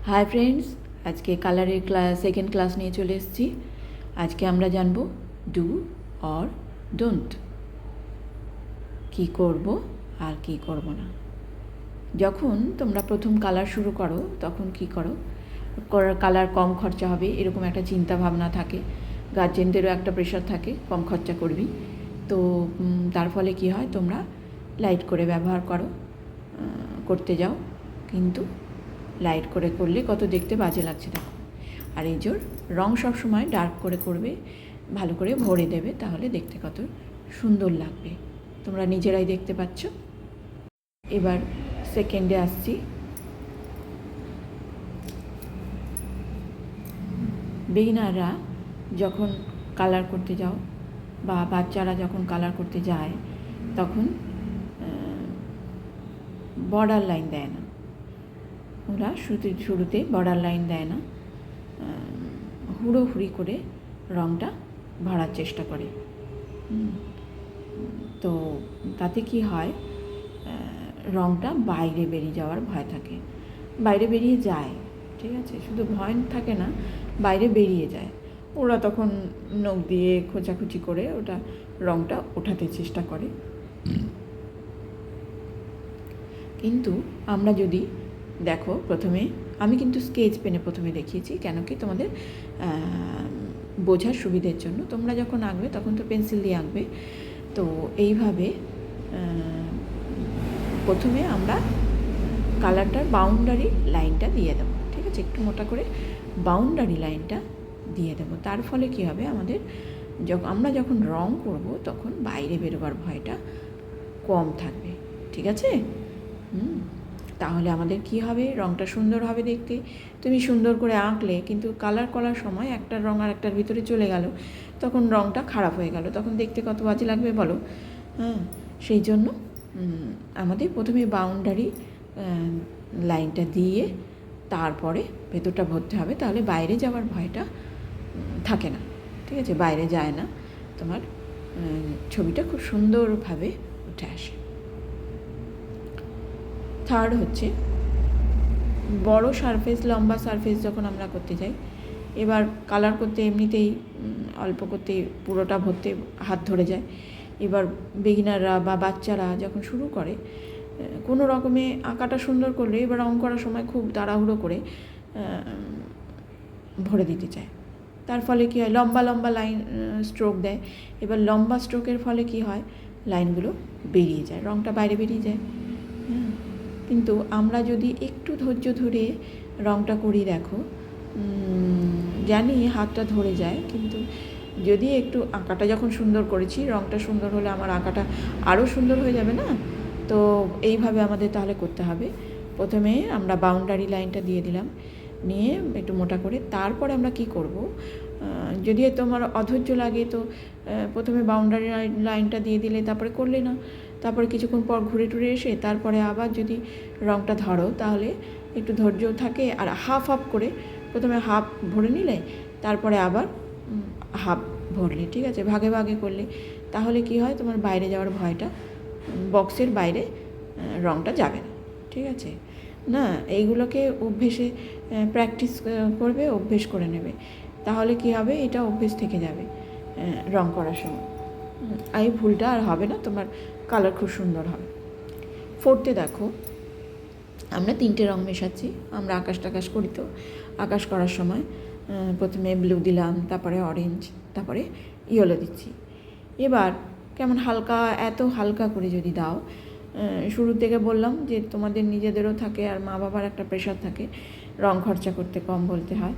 Hi friends, আজকে কালারের second class নিয়ে চলে এসেছি। আজকে আমরা জানব ডু অর ডোন্ট, কী করব আর কী করব না। যখন তোমরা প্রথম কালার শুরু করো তখন কী করো, কালার কম খরচা হবে এরকম একটা চিন্তা ভাবনা থাকে, গার্জেনদেরও একটা প্রেশার থাকে কম খরচা করবি, তো তার ফলে কী হয়, তোমরা লাইট করে ব্যবহার করতে যাও, কিন্তু লাইট করে করলে কত দেখতে বাজে লাগছে দেখো। আর এই জোর রং সবসময় ডার্ক করে করবে, ভালো করে ভরে দেবে, তাহলে দেখতে কত সুন্দর লাগবে, তোমরা নিজেরাই দেখতে পাচ্ছ। এবার সেকেন্ডে আসছি। বিগিনাররা যখন কালার করতে যাও বা বাচ্চারা যখন কালার করতে যায় তখন বর্ডার লাইন দেয় না, ওরা শুরুতে বর্ডার লাইন দেয় না, হুড়োহুড়ি করে রঙটা ভরার চেষ্টা করে। তো তাতে কি হয়, রঙটা বাইরে বেরিয়ে যাওয়ার ভয় থাকে, বাইরে বেরিয়ে যায়, ঠিক আছে, শুধু ভয় থাকে না, বাইরে বেরিয়ে যায়। ওরা তখন নখ দিয়ে খোঁচাখুচি করে ওটা রঙটা ওঠাতে চেষ্টা করে। কিন্তু আমরা যদি দেখো, প্রথমে আমি কিন্তু স্কেচ পেনে প্রথমে দেখিয়েছি, কেন কি তোমাদের বোঝার সুবিধের জন্য। তোমরা যখন আঁকবে তখন তো পেন্সিল দিয়ে আঁকবে। তো এইভাবে প্রথমে আমরা কালারটার বাউন্ডারি লাইনটা দিয়ে দেবো, ঠিক আছে, একটু মোটা করে বাউন্ডারি লাইনটা দিয়ে দেবো। তার ফলে কী হবে, আমাদের আমরা যখন রং করব তখন বাইরে বেরোবার ভয়টা কম থাকবে, ঠিক আছে। তাহলে আমাদের কি হবে, রঙটা সুন্দর হবে দেখতে। তুমি সুন্দর করে আঁকলে, কিন্তু কালার করার সময় একটা রঙ আর একটার ভিতরে চলে গেল, তখন রঙটা খারাপ হয়ে গেল, তখন দেখতে কত বাজে লাগবে বলো। সেই জন্য আমাদের প্রথমে বাউন্ডারি লাইনটা দিয়ে তারপরে ভেতরটা ভরতে হবে, তাহলে বাইরে যাওয়ার ভয়টা থাকে না, ঠিক আছে, বাইরে যায় না, তোমার ছবিটা খুব সুন্দরভাবে উঠে আসে। থার্ড হচ্ছে বড় সারফেস, লম্বা সারফেস যখন আমরা করতে যাই, এবার কালার করতে এমনিতেই অল্প করতে পুরোটা ভরতে হাত ধরে যায়। এবার বিগিনাররা বা বাচ্চারা যখন শুরু করে কোনো রকমে আঁকাটা সুন্দর করলে, এবার রং করার সময় খুব তাড়াহুড়ো করে ভরে দিতে চায়, তার ফলে কী হয়, লম্বা লম্বা লাইন স্ট্রোক দেয়। এবার লম্বা স্ট্রোকের ফলে কী হয়, লাইনগুলো বেরিয়ে যায়, রংটা বাইরে বেরিয়ে যায়। কিন্তু আমরা যদি একটু ধৈর্য ধরে রংটা করি, দেখো, জানি হাতটা ধরে যায়, কিন্তু যদি একটু আঁকাটা যখন সুন্দর করেছি, রংটা সুন্দর হলে আমার আঁকাটা আরও সুন্দর হয়ে যাবে না। তো এইভাবে আমাদের তাহলে করতে হবে। প্রথমে আমরা বাউন্ডারি লাইনটা দিয়ে দিলাম, নিয়ে একটু মোটা করে, তারপরে আমরা কি করব, যদি তোমার অধৈর্য লাগে তো প্রথমে বাউন্ডারি লাইনটা দিয়ে দিলে, তারপরে করলে না, তারপরে কিছুক্ষণ পর ঘুরে টুরে এসে তারপরে আবার যদি রঙটা ধরো, তাহলে একটু ধৈর্য থাকে। আর হাফ হাফ করে প্রথমে হাফ ভরে নিলে, তারপরে আবার হাফ ভরলে, ঠিক আছে, ভাগে ভাগে করলে, তাহলে কি হয়, তোমার বাইরে যাওয়ার ভয়টা, বক্সের বাইরে রঙটা যাবে না, ঠিক আছে না। এইগুলোকে অভ্যেসে প্র্যাকটিস করবে, অভ্যেস করে নেবে, তাহলে কি হবে, এটা অভ্যেস থেকে যাবে রং করার সময়, এই ভুলটা আর হবে না, তোমার কালার খুব সুন্দর হবে। ফোর্থে দেখো, আমরা 3টে রং মেশাচ্ছি। আমরা আকাশ টাকাশ করি, তো আকাশ করার সময় প্রথমে ব্লু দিলাম, তারপরে অরেঞ্জ, তারপরে ইয়েলো দিচ্ছি। এবার কেমন হালকা, এত হালকা করে যদি দাও, শুরু থেকে বললাম যে তোমাদের নিজেদেরও থাকে আর মা বাবার একটা প্রেশার থাকে, রং খরচা করতে কম বলতে হয়,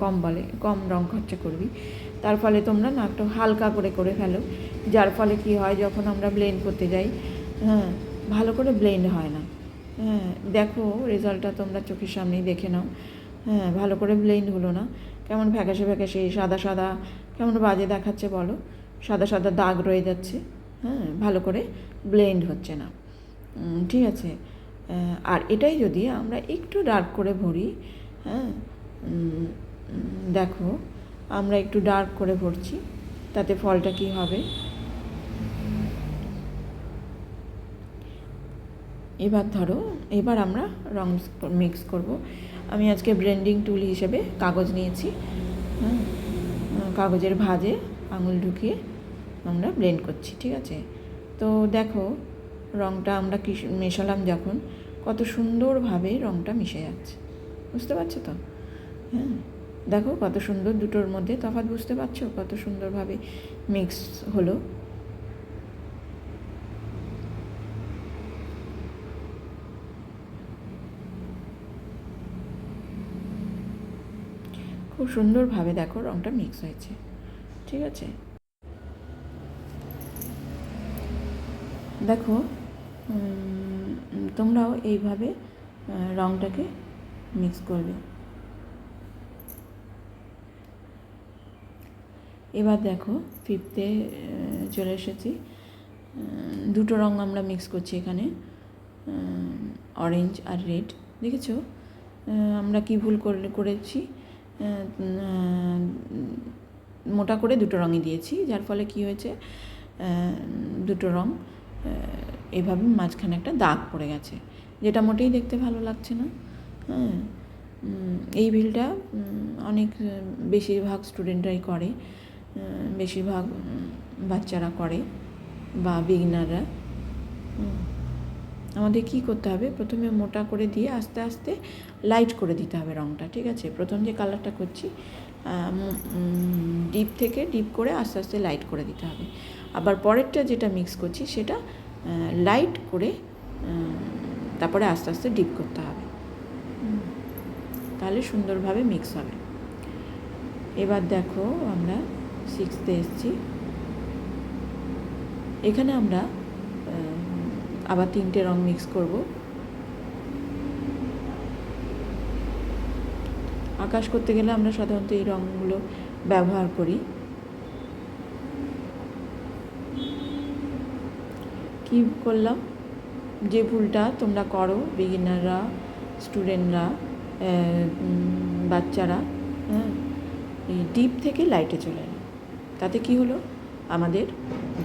কম বলে, কম রং খরচা করবি, তার ফলে তোমরা না একটু হালকা করে ফেলো, যার ফলে কি হয়, যখন আমরা ব্লেন্ড করতে যাই, ভালো করে ব্লেন্ড হয় না। দেখো রেজাল্টটা তোমরা চোখের সামনেই দেখে নাও, ভালো করে ব্লেন্ড হলো না, কেমন ফ্যাকাশে ফ্যাকাশে সাদা সাদা, কেমন বাজে দেখাচ্ছে বলো, সাদা সাদা দাগ রয়ে যাচ্ছে, ভালো করে ব্লেন্ড হচ্ছে না, ঠিক আছে। আর এটাই যদি আমরা একটু ডার্ক করে ভরি, দেখো আমরা একটু ডার্ক করে ভরছি, তাতে ফলটা কি হবে, এবার ধরো, এবার আমরা রং মিক্স করব। আমি আজকে ব্লেন্ডিং টুল হিসেবে কাগজ নিয়েছি। হ্যাঁ, কাগজের ভাঁজে আঙুল ঢুকিয়ে আমরা ব্লেন্ড করছি, ঠিক আছে। তো দেখো রংটা আমরা কি মেশালাম যখন, কত সুন্দরভাবে রংটা মিশে যাচ্ছে, বুঝতে পারছো তো? হ্যাঁ, দেখো কত সুন্দর, দুটোর মধ্যে তফাৎ বুঝতে পারছো, কত সুন্দরভাবে মিক্স হলো। খুব সুন্দরভাবে দেখো রংটা মিক্স হয়েছে, ঠিক আছে। দেখো তোমরাও এইভাবে রংটাকে মিক্স করবে। এবার দেখো ফিফথে চলে এসেছি। দুটো রং আমরা মিক্স করছি এখানে, অরেঞ্জ আর রেড। দেখেছো আমরা কি ভুল করেছি, মোটা করে দুটো রঙই দিয়েছি, যার ফলে কি হয়েছে, দুটো রং এভাবে মাঝখানে একটা দাগ পড়ে গেছে, যেটা মোটেই দেখতে ভালো লাগছে না। হ্যাঁ, এই ভুলটা অনেক বেশিরভাগ স্টুডেন্টরাই করে, বেশিরভাগ বাচ্চারা করে বা বিগিনাররা। আমাদের কি করতে হবে, প্রথমে মোটা করে দিয়ে আস্তে আস্তে লাইট করে দিতে হবে রঙটা, ঠিক আছে। প্রথম যে কালারটা করছি ডিপ থেকে ডিপ করে আস্তে আস্তে লাইট করে দিতে হবে। আবার পরেরটা যেটা মিক্স করছি সেটা লাইট করে তারপরে আস্তে আস্তে ডিপ করতে হবে, তাহলে সুন্দরভাবে মিক্স হবে। এবার দেখো আমরা সিক্সথে এসেছি। এখানে আমরা আবার তিনটে রং মিক্স করব। আকাশ করতে গেলে আমরা সাধারণত এই রঙগুলো ব্যবহার করি। কি করলাম, যে ভুলটা তোমরা করো বিগিনাররা, স্টুডেন্টরা, বাচ্চারা, হ্যাঁ, এই ডিপ থেকে লাইটে চলে এলো। তাতে কি হলো, আমাদের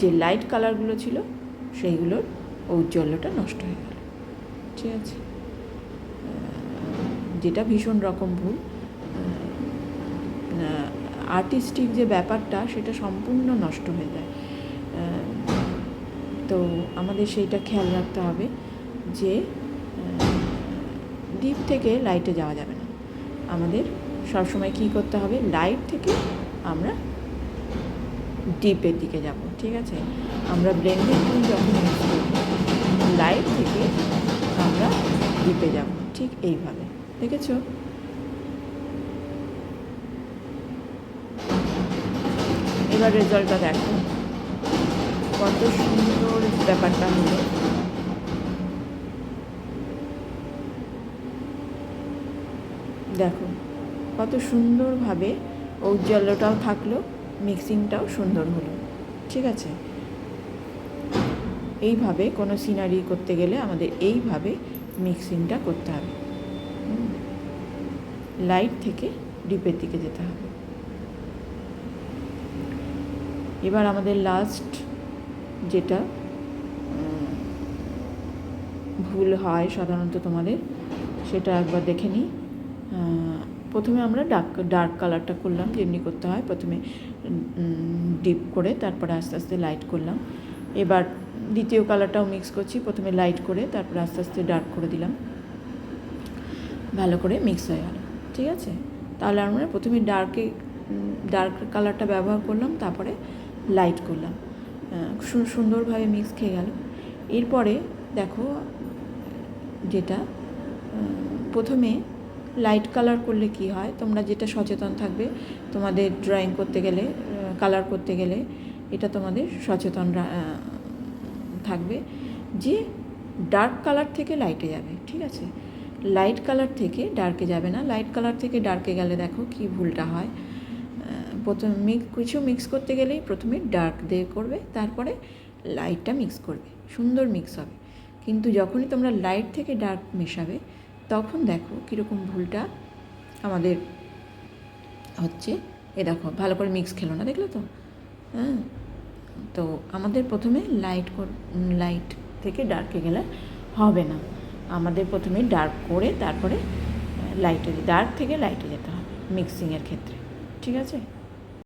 যে লাইট কালারগুলো ছিল সেইগুলোর ঔজ্জ্বল্যটা নষ্ট হয়ে গেল, ঠিক আছে। যেটা ভীষণ রকম ভুল, আর্টিস্টিক যে ব্যাপারটা সেটা সম্পূর্ণ নষ্ট হয়ে যায়। তো আমাদের সেইটা খেয়াল রাখতে হবে যে ডিপ থেকে লাইটে যাওয়া যাবে না, আমাদের সবসময় কী করতে হবে, লাইট থেকে আমরা ডিপের দিকে যাব, ঠিক আছে। আমরা ব্লেন্ডিং টুল যখন ইউজ করব লাইট থেকে আমরা ডিপে যাব, ঠিক এইভাবে, দেখেছো। এবার রেজাল্টটা দেখো কত সুন্দর ব্যাপারটা হলো। দেখো কত সুন্দরভাবে ঔজ্জ্বল্যটাও থাকলো, মিক্সিংটাও সুন্দর হলো, ঠিক আছে। এইভাবে কোনো সিনারি করতে গেলে আমাদের এইভাবে মিক্সিংটা করতে হবে, লাইট থেকে ডিপের দিকে যেতে হবে। এবার আমাদের লাস্ট যেটা ভুল হয় সাধারণত তোমাদের, সেটা একবার দেখে নিই। প্রথমে আমরা ডার্ক কালারটা করলাম, যেমনি করতে হয়, প্রথমে ডিপ করে তারপরে আস্তে আস্তে লাইট করলাম। এবার দ্বিতীয় কালারটাও মিক্স করছি, প্রথমে লাইট করে তারপরে আস্তে আস্তে ডার্ক করে দিলাম, ভালো করে মিক্স হয়ে গেল, ঠিক আছে। তাহলে আমরা প্রথমে ডার্ক কালারটা ব্যবহার করলাম, তারপরে লাইট করলাম, সুন্দরভাবে মিক্স খেয়ে গেল। এরপরে দেখো যেটা প্রথমে লাইট কালার করলে কি হয়, তোমরা যেটা সচেতন থাকবে, তোমাদের ড্রয়িং করতে গেলে, কালার করতে গেলে এটা তোমাদের সচেতন থাকবে যে ডার্ক কালার থেকে লাইটে যাবে, ঠিক আছে। লাইট কালার থেকে ডার্কে যাবে না। লাইট কালার থেকে ডার্কে গেলে দেখো কি ভুলটা হয়, প্রথমে কিছু মিক্স করতে গেলেই প্রথমে ডার্ক দিয়ে করবে, তারপরে লাইটটা মিক্স করবে, সুন্দর মিক্স হবে। কিন্তু যখনই তোমরা লাইট থেকে ডার্ক মেশাবে তখন দেখো কীরকম ভুলটা আমাদের হচ্ছে। দেখো ভালো করে মিক্স খেলো না, দেখলে তো। হ্যাঁ, তো আমাদের প্রথমে লাইট থেকে ডার্কে গেলে হবে না। আমাদের প্রথমে ডার্ক করে তারপরে লাইটে, ডার্ক থেকে লাইটে যেতে হবে মিক্সিংয়ের ক্ষেত্রে, ঠিক আছে।